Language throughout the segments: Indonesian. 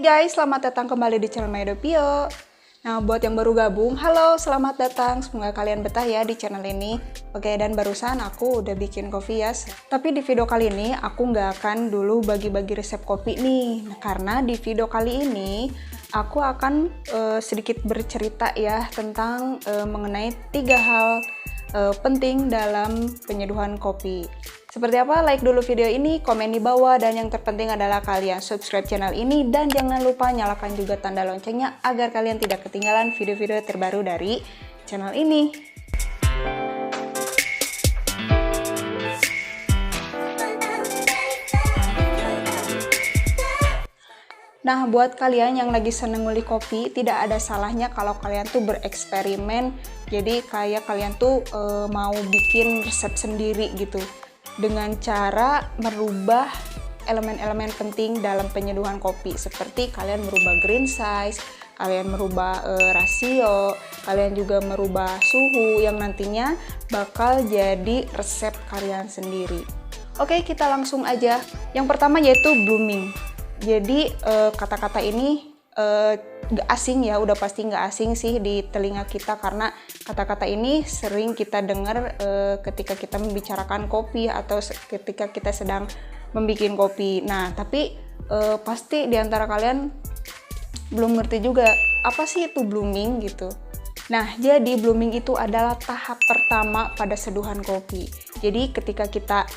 Guys, selamat datang kembali di channel Maedopio. Nah, buat yang baru gabung, halo, selamat datang. Semoga kalian betah ya di channel ini. Oke, dan barusan aku udah bikin kopi ya. Tapi di video kali ini aku nggak akan dulu bagi-bagi resep kopi nih. Nah, karena di video kali ini aku akan sedikit bercerita ya tentang mengenai 3 hal penting dalam penyeduhan kopi. Seperti apa? Like dulu video ini, komen di bawah, dan yang terpenting adalah kalian subscribe channel ini dan jangan lupa nyalakan juga tanda loncengnya agar kalian tidak ketinggalan video-video terbaru dari channel ini. Nah, buat kalian yang lagi seneng ngulik kopi, tidak ada salahnya kalau kalian tuh bereksperimen. Jadi kayak kalian tuh mau bikin resep sendiri gitu, dengan cara merubah elemen-elemen penting dalam penyeduhan kopi, seperti kalian merubah green size, kalian merubah rasio, kalian juga merubah suhu yang nantinya bakal jadi resep kalian sendiri. Oke, kita langsung aja. Yang pertama yaitu blooming. Jadi kata-kata ini nggak asing ya, udah pasti nggak asing sih di telinga kita, karena kata-kata ini sering kita dengar ketika kita membicarakan kopi atau ketika kita sedang membuat kopi. Nah, tapi pasti di antara kalian belum ngerti juga apa sih itu blooming gitu. Nah, jadi blooming itu adalah tahap pertama pada seduhan kopi. Jadi ketika kita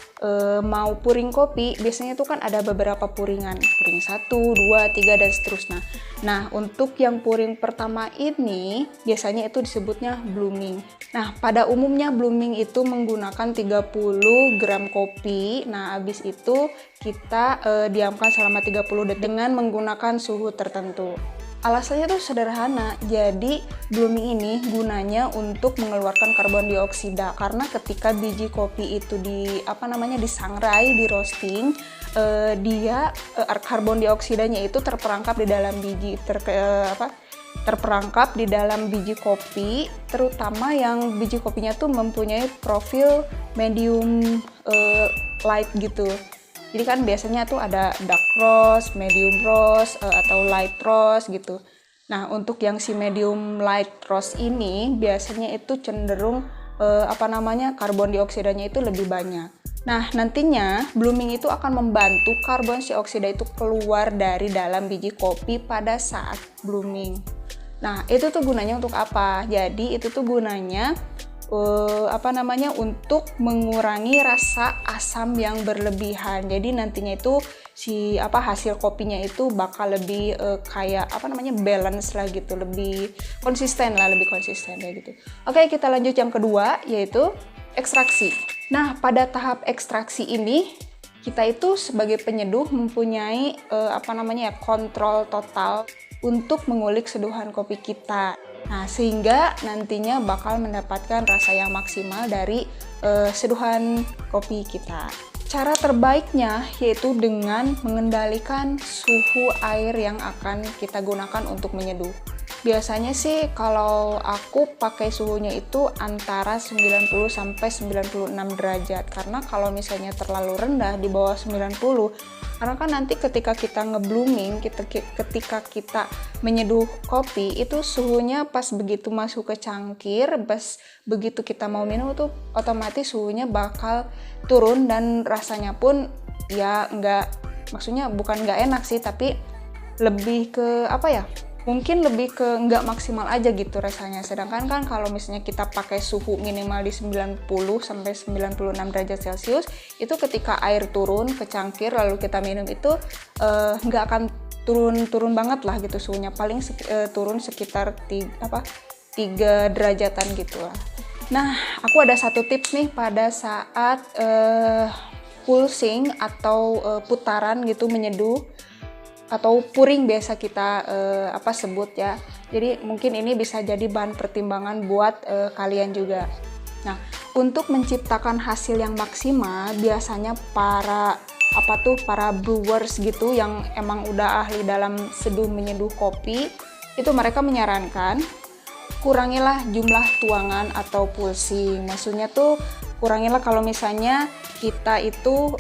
mau puring kopi, biasanya itu kan ada beberapa puringan. Puring 1, 2, 3, dan seterusnya. Nah, untuk yang puring pertama ini, biasanya itu disebutnya blooming. Nah, pada umumnya blooming itu menggunakan 30 gram kopi. Nah, habis itu kita diamkan selama 30 detik dengan menggunakan suhu tertentu. Alasannya tuh sederhana, jadi blooming ini gunanya untuk mengeluarkan karbon dioksida, karena ketika biji kopi itu disangrai, di roasting, karbon dioksidanya itu terperangkap di dalam terperangkap di dalam biji kopi, terutama yang biji kopinya tuh mempunyai profil medium light gitu. Jadi kan biasanya tuh ada dark roast, medium roast, atau light roast gitu. Nah, untuk yang si medium light roast ini biasanya itu cenderung karbon dioksidanya itu lebih banyak. Nah, nantinya blooming itu akan membantu karbon dioksida itu keluar dari dalam biji kopi pada saat blooming. Nah, itu tuh gunanya untuk apa? Jadi itu tuh gunanya untuk mengurangi rasa asam yang berlebihan. Jadi nantinya itu hasil kopinya itu bakal lebih balance lah gitu, lebih konsisten ya gitu. Oke, kita lanjut yang kedua, yaitu ekstraksi. Nah, pada tahap ekstraksi ini kita itu sebagai penyeduh mempunyai kontrol total untuk mengulik seduhan kopi kita. Nah, sehingga nantinya bakal mendapatkan rasa yang maksimal dari seduhan kopi kita. Cara terbaiknya yaitu dengan mengendalikan suhu air yang akan kita gunakan untuk menyeduh. Biasanya sih kalau aku pakai suhunya itu antara 90 sampai 96 derajat. Karena kalau misalnya terlalu rendah di bawah 90, karena kan nanti ketika kita ngeblooming, ketika kita menyeduh kopi, itu suhunya pas begitu masuk ke cangkir, pas begitu kita mau minum tuh otomatis suhunya bakal turun, dan rasanya pun ya bukan nggak enak sih, tapi lebih ke mungkin lebih ke nggak maksimal aja gitu rasanya. Sedangkan kan kalau misalnya kita pakai suhu minimal di 90 sampai 96 derajat Celcius, itu ketika air turun ke cangkir lalu kita minum itu nggak akan turun banget lah gitu suhunya, paling turun sekitar 3 derajatan gitu lah. Nah, aku ada satu tips nih pada saat pulsing atau putaran gitu menyeduh, atau puring biasa kita sebut ya. Jadi mungkin ini bisa jadi bahan pertimbangan buat kalian juga. Nah, untuk menciptakan hasil yang maksimal, biasanya para brewers gitu yang emang udah ahli dalam seduh menyeduh kopi, itu mereka menyarankan kurangilah jumlah tuangan atau pulsing. Maksudnya tuh kuranginlah kalau misalnya kita itu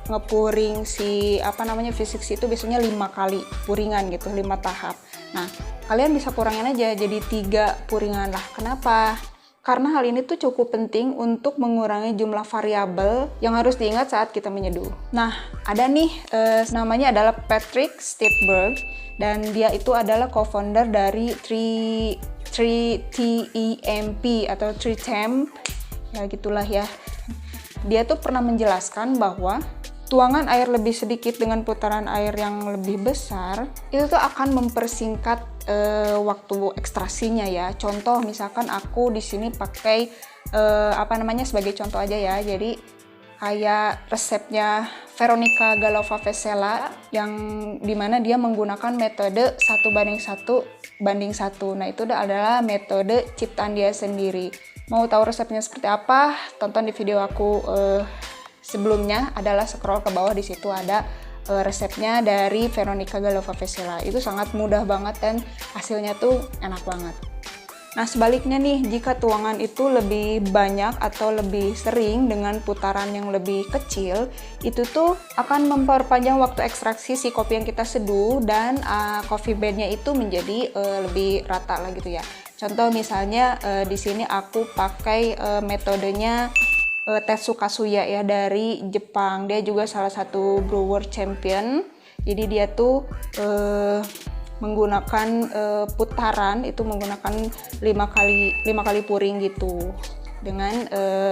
ngepuring si V6 itu biasanya 5 kali puringan gitu, 5 tahap. Nah, kalian bisa kurangin aja jadi 3 puringan lah. Kenapa? Karena hal ini tuh cukup penting untuk mengurangi jumlah variabel yang harus diingat saat kita menyeduh. Nah, ada nih namanya adalah Patrick Stipberg, dan dia itu adalah co-founder dari 3TEMP atau 3TEMP, ya gitulah ya. Dia tuh pernah menjelaskan bahwa tuangan air lebih sedikit dengan putaran air yang lebih besar itu tuh akan mempersingkat waktu ekstraksinya ya. Contoh misalkan aku di sini pakai sebagai contoh aja ya. Jadi kayak resepnya Veronica Galova Vesela yang dimana dia menggunakan metode 1:1:1. Nah, itu adalah metode ciptaan dia sendiri. Mau tahu resepnya seperti apa? Tonton di video aku sebelumnya, adalah scroll ke bawah, di situ ada resepnya dari Veronica Galova Vesela. Itu sangat mudah banget dan hasilnya tuh enak banget. Nah, sebaliknya nih, jika tuangan itu lebih banyak atau lebih sering dengan putaran yang lebih kecil, itu tuh akan memperpanjang waktu ekstraksi si kopi yang kita seduh dan coffee blend-nya itu menjadi lebih rata lah gitu ya. Contoh misalnya di sini aku pakai metodenya Tetsuya Kasuya ya dari Jepang. Dia juga salah satu brewer champion. Jadi dia tuh menggunakan putaran itu menggunakan 5 kali puring gitu dengan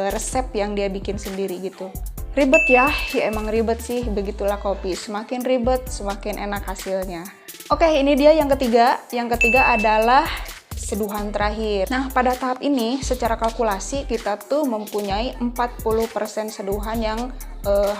resep yang dia bikin sendiri gitu. Ribet ya emang ribet sih, begitulah kopi. Semakin ribet semakin enak hasilnya. Oke, ini dia yang ketiga. Yang ketiga adalah seduhan terakhir. Nah, pada tahap ini secara kalkulasi kita tuh mempunyai 40% seduhan yang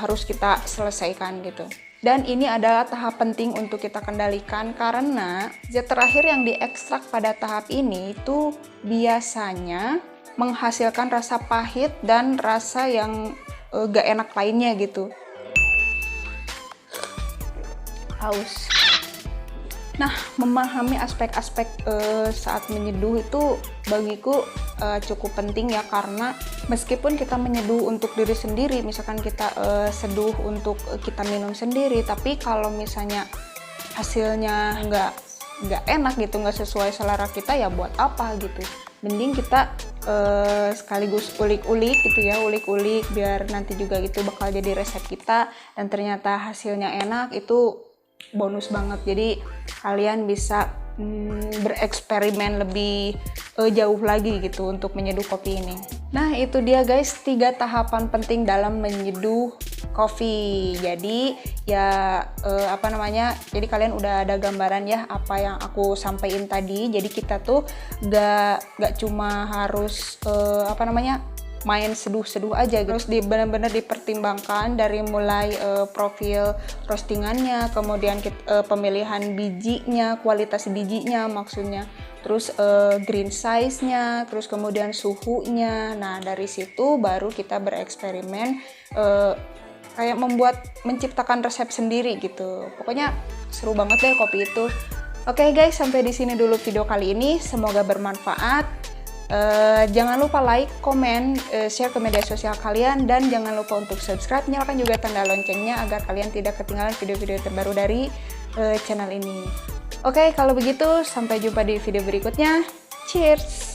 harus kita selesaikan gitu. Dan ini adalah tahap penting untuk kita kendalikan karena zat terakhir yang diekstrak pada tahap ini itu biasanya menghasilkan rasa pahit dan rasa yang gak enak lainnya gitu. Haus. Nah, memahami aspek-aspek saat menyeduh itu bagiku cukup penting ya, karena meskipun kita menyeduh untuk diri sendiri, misalkan kita seduh untuk kita minum sendiri, tapi kalau misalnya hasilnya nggak enak gitu, nggak sesuai selera kita, ya buat apa gitu. Mending kita sekaligus ulik-ulik gitu ya, ulik-ulik biar nanti juga gitu bakal jadi resep kita, dan ternyata hasilnya enak, itu bonus banget. Jadi kalian bisa bereksperimen lebih jauh lagi gitu untuk menyeduh kopi ini. Nah, itu dia guys 3 tahapan penting dalam menyeduh kopi. Jadi ya jadi kalian udah ada gambaran ya apa yang aku sampaikan tadi. Jadi kita tuh gak cuma harus main seduh-seduh aja, terus benar-benar dipertimbangkan dari mulai profil roastingannya, kemudian pemilihan bijinya, kualitas bijinya maksudnya, terus green size-nya, terus kemudian suhunya. Nah, dari situ baru kita bereksperimen kayak menciptakan resep sendiri gitu. Pokoknya seru banget deh kopi itu. Oke guys, sampai di sini dulu video kali ini, semoga bermanfaat. Jangan lupa like, komen, share ke media sosial kalian, dan jangan lupa untuk subscribe, nyalakan juga tanda loncengnya agar kalian tidak ketinggalan video-video terbaru dari channel ini. Oke, kalau begitu sampai jumpa di video berikutnya. Cheers!